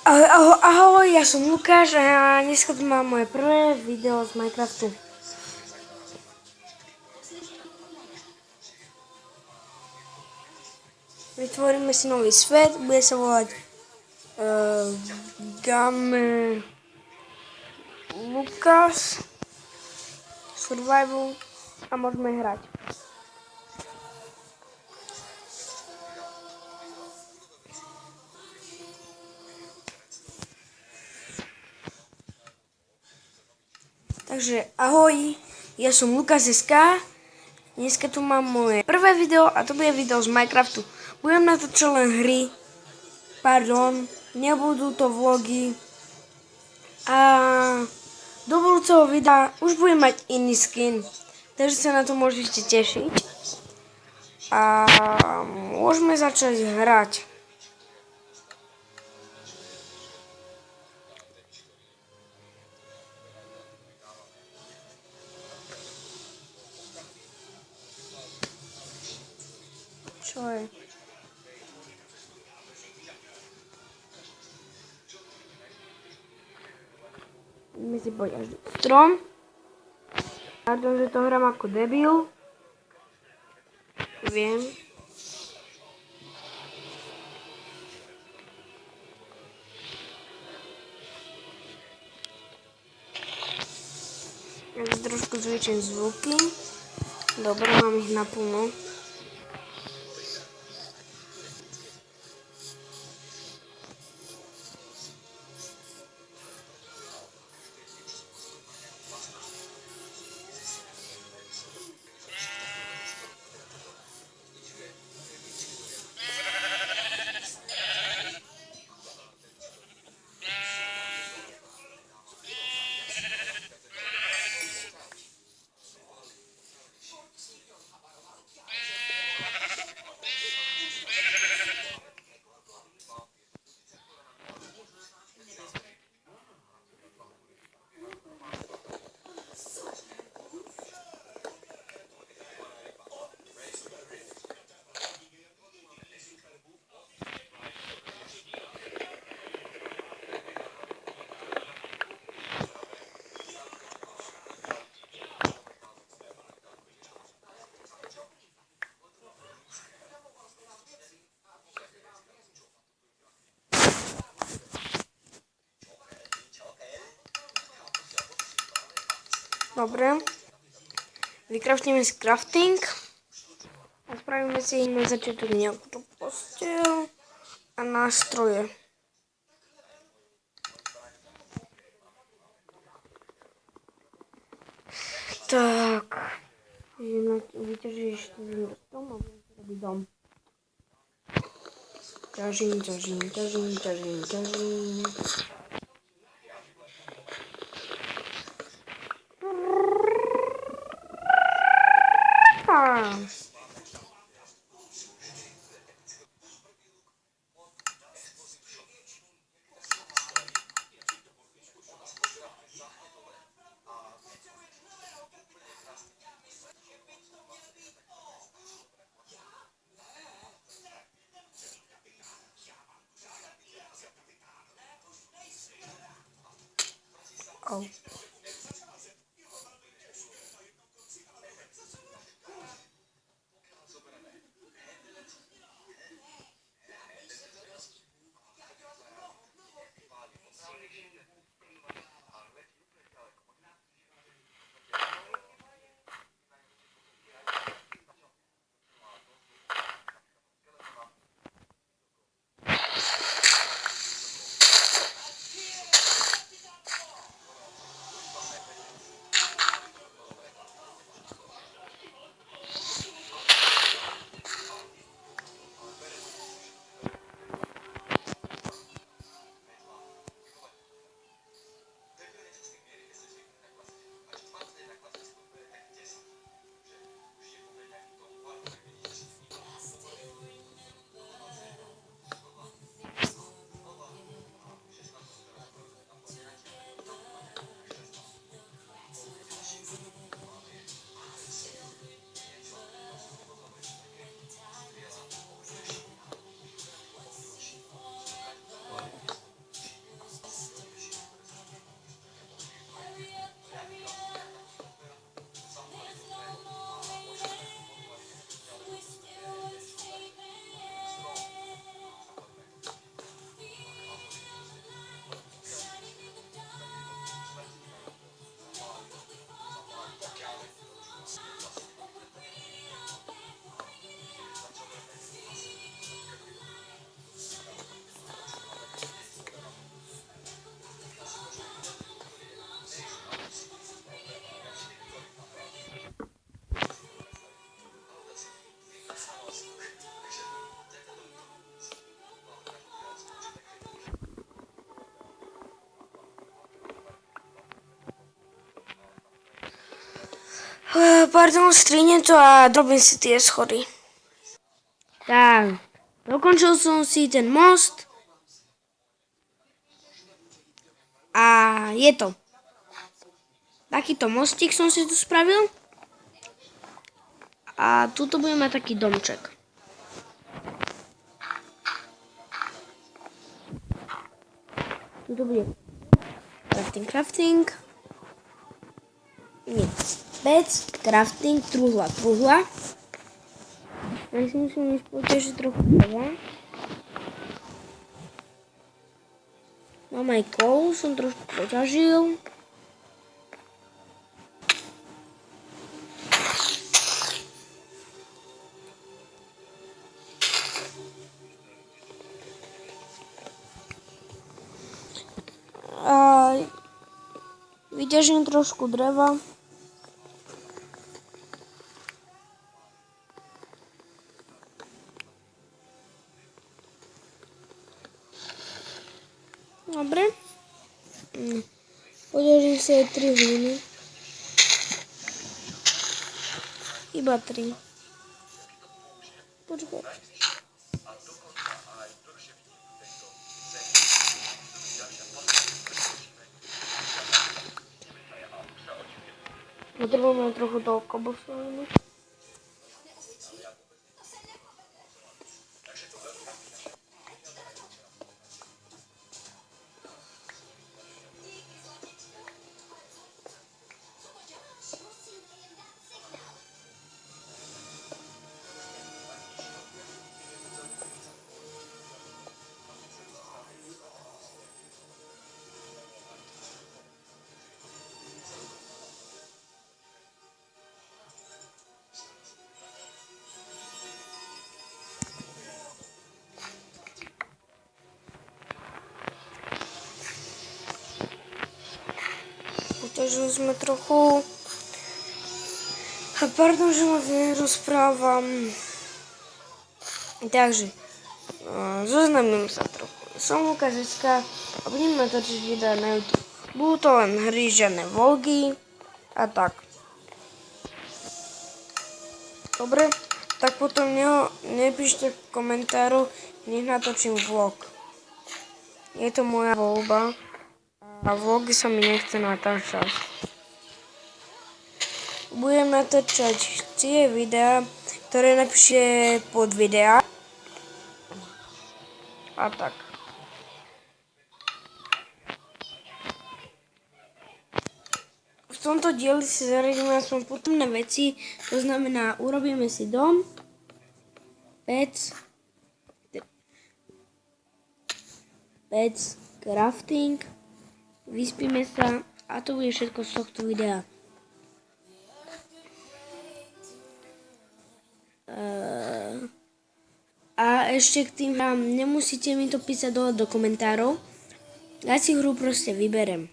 Ahoj, ja som Lukáš a dneska tu mám moje prvé video z Minecraftu. Vytvoríme si nový svet, bude sa volať Game Lukáš Survival a môžeme hrať. Takže ahoj, ja som Lukáš SK. Dneska tu mám moje prvé video a to bude video z Minecraftu. Budem natočiť len hry, nebudú to vlogy. A do budúceho videa už budem mať iný skin, takže sa na to môžete tešiť. A môžeme začať hrať. Čo je? Ideme si poď až do strom. Pardon, že to hrám ako debil. Viem. Ja si trošku zväčším zvuky. Dobre, mám ich naplno. Dobre. Vykraftíme si crafting. A spravíme si na začiatok nejakú posteľ a nástroje. Tak. Vyťažíš ten strom a budem si robiť dom. Ťažím. Oh. Pardon, strihnem to a drobím si tie schody. Tak, dokončil som si ten most. A je to. Takýto mostík som si tu spravil. A tuto budem mať taký domček. Tuto bude crafting. Nie. Vec, crafting, truhla. Ja si musím ísť potešiť trochu dreva. Mám aj kol, som trošku poťažil. A vyťažím trošku dreva. Dobre. Poďažím si aj 3 hliny. Iba 3. Počkaj. Potrebujeme trochu toho cobblestone. Poťažili sme trochu. A pardon, že moc nerozprávam. Takže, zoznamím sa trochu. Som Lukášická a budem natočiť videa na YouTube. Budú to len hry, žiadne vlogy a tak. Dobre, tak potom nepíšte v komentáru, nech natočím vlog. Je to moja voľba. A vlogy sa mi nechce natáčať. Budem natáčať tie videá, ktoré napíšte pod videá. A tak. V tomto dieli si zariadíme aspoň potrebné veci, to znamená, urobíme si dom, pec, crafting, vyspíme sa a to bude všetko z tohto videa. A ešte k tým hrám, nemusíte mi to písať dole do komentárov. Ja si hru proste vyberem.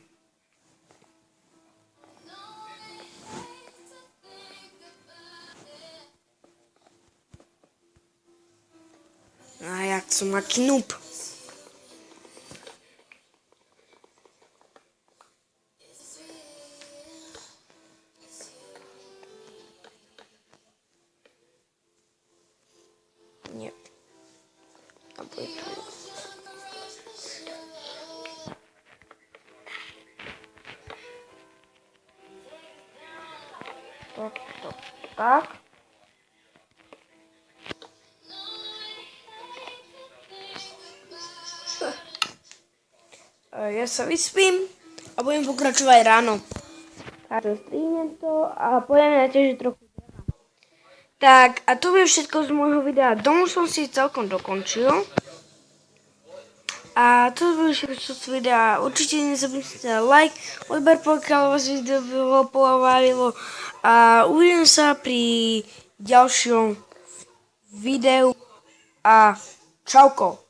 A jak som aký noob. Nie. A bude tu. Tak. Ja sa vyspím a budem pokračovať ráno. Takže strihnem to a pôjdeme na tiež trochu dreva. Tak a to bude všetko z môjho videa. Dom som si celkom dokončil. A to bude všetko z videa. Určite nezabudnite like, odber, pokiaľ vás video pobavilo. A uvidím sa pri ďalšom videu. A čauko.